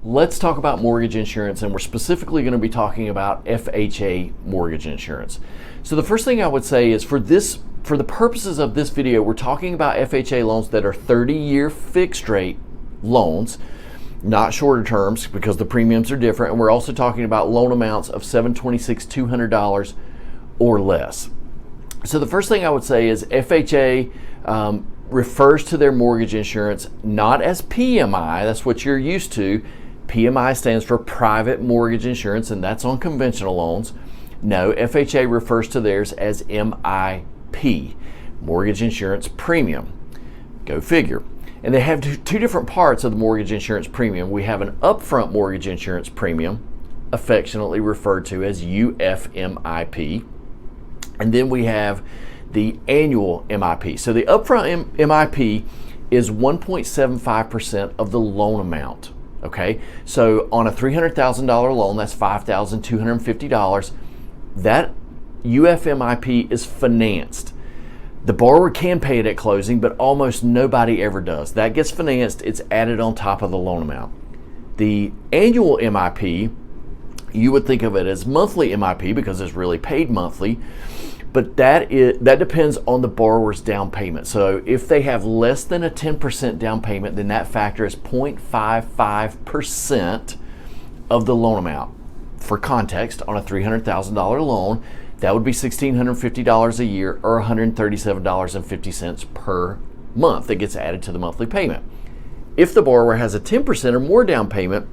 Let's talk about mortgage insurance, and we're specifically going to be talking about FHA mortgage insurance. So the first thing I would say is for the purposes of this video, we're talking about FHA loans that are 30-year fixed rate loans, not shorter terms because the premiums are different. And we're also talking about loan amounts of $726,200 or less. So the first thing I would say is FHA refers to their mortgage insurance not as PMI, that's what you're used to. PMI stands for private mortgage insurance, and that's on conventional loans. No, FHA refers to theirs as MIP, mortgage insurance premium. Go figure. And they have two different parts of the mortgage insurance premium. We have an upfront mortgage insurance premium, affectionately referred to as UFMIP. And then we have the annual MIP. So the upfront MIP is 1.75% of the loan amount. Okay, so on a $300,000 loan, that's $5,250. That UFMIP is financed. The borrower can pay it at closing, but almost nobody ever does. That gets financed, it's added on top of the loan amount. The annual MIP, you would think of it as monthly MIP because it's really paid monthly, but that depends on the borrower's down payment. So if they have less than a 10% down payment, then that factor is 0.55% of the loan amount. For context, on a $300,000 loan, that would be $1,650 a year or $137.50 per month that gets added to the monthly payment. If the borrower has a 10% or more down payment,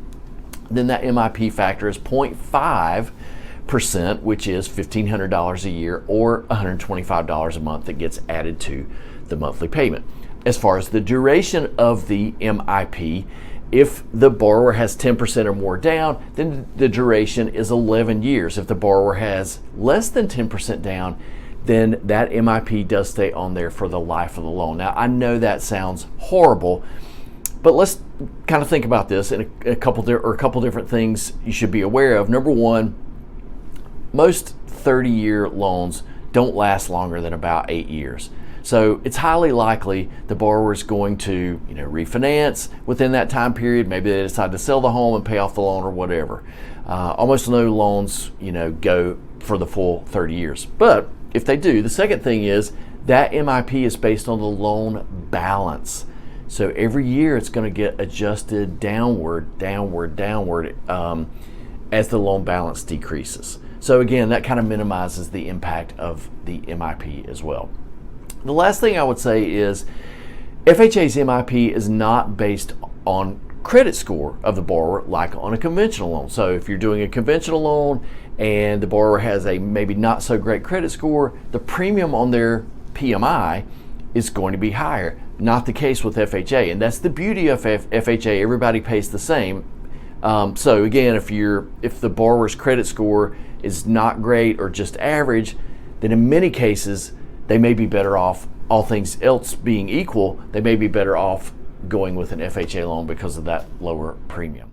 then that MIP factor is 0.5%, which is $1,500 a year or $125 a month that gets added to the monthly payment. As far as the duration of the MIP, if the borrower has 10% or more down, then the duration is 11 years. If the borrower has less than 10% down, then that MIP does stay on there for the life of the loan. Now, I know that sounds horrible, but let's kind of think about this in a couple different things you should be aware of. Number one, most 30-year loans don't last longer than about 8 years. So it's highly likely the borrower is going to refinance within that time period. Maybe they decide to sell the home and pay off the loan or whatever. Almost no loans go for the full 30 years. But if they do, the second thing is that MIP is based on the loan balance. So every year it's going to get adjusted downward as the loan balance decreases. So again, that kind of minimizes the impact of the MIP as well. The last thing I would say is FHA's MIP is not based on credit score of the borrower like on a conventional loan. So if you're doing a conventional loan and the borrower has a maybe not so great credit score, the premium on their PMI is going to be higher. Not the case with FHA, and that's the beauty of FHA. Everybody pays the same. So again, if the borrower's credit score is not great or just average, then in many cases they may be better off, all things else being equal, they may be better off going with an FHA loan because of that lower premium.